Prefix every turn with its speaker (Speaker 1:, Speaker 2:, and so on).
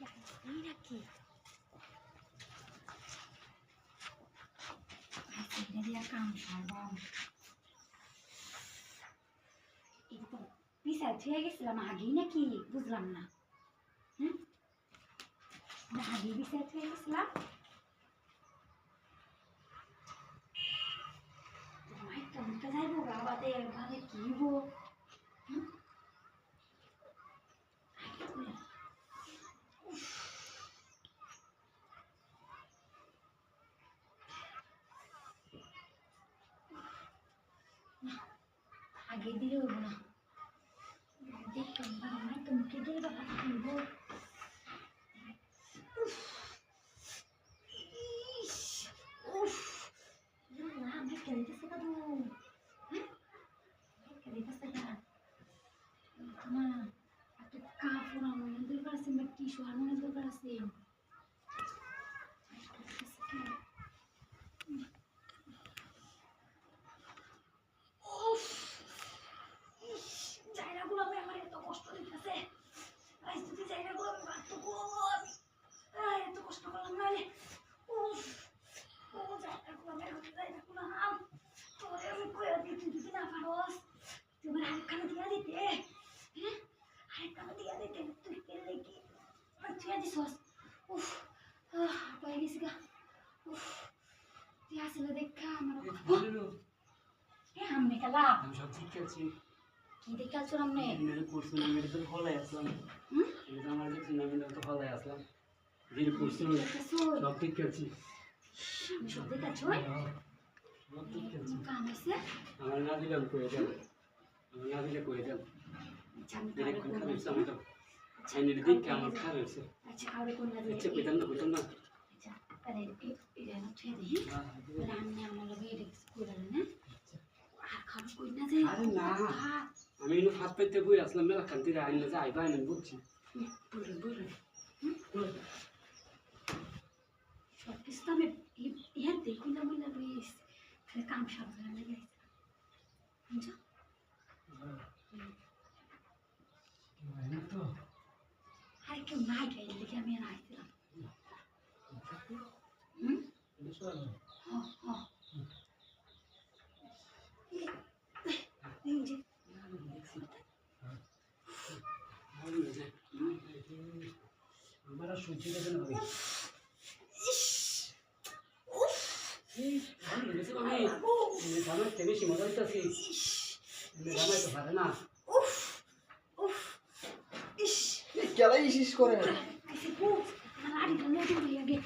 Speaker 1: এই নাকি দিয়া কাম সারবাম এই তো পিছায় ছুঁয়ে গেছিলাম আগেই নাকি বুঝলাম না হ্যাঁ আগে পিছায় ছুঁয়ে গেছিলাম কেমন যাইবো বাবাতে মানে কি হবো आगे दिले हो ना देख कम मैं तुमके दिल बता हो ना मैं कैसे से करूं हैं कैसे से यार ना तो काफुरा मन दिल पर से मिट्टी शुआर मन दिल पर से हमने कला
Speaker 2: हम सब ठीक है ची
Speaker 1: की देखा चो हमने
Speaker 2: मेरे कोर्स में मेरे तो हॉल है असलम ये हमारे जो मेरे तो हॉल है असलम मेरे कोर्स में सब ठीक है ची
Speaker 1: हम सब देखा चो
Speaker 2: सब ठीक है ची
Speaker 1: काम है से
Speaker 2: हमारे ना दिले हमको ये हमारे ना दिले कोई जब मेरे को खा रहे सब तो मैंने देख के हमारे खा रहे से
Speaker 1: अच्छा और कौन ना
Speaker 2: अच्छा कोई ना
Speaker 1: अच्छा अरे ये ना छे दे राम ने हम लोग ये स्कूल है ना खाना कोई ना दे
Speaker 2: अरे ना আমি ইনো হাত পেতে বই আসলাম মেলা খান্তি রাইন না যাই বাইন বুঝছি
Speaker 1: বুড়ে বুড়ে সব কিছু আমি ইয়ার দেখুন না বলে বেশ খালি কাম সাবধানে লাগে বুঝছো
Speaker 2: না তো
Speaker 1: আরে কেউ নাই গাইলে দেখে আমি আর আইছিলাম হ্যাঁ যে
Speaker 2: हमारा सूची का ना भाई जैसे भाई ये सामने तेरे से मजा आता सी ये सामने तो फाड़ा ना
Speaker 3: ये क्या ला इस करे
Speaker 1: कैसे को हमारा आड़ी ढंगे तो भैया के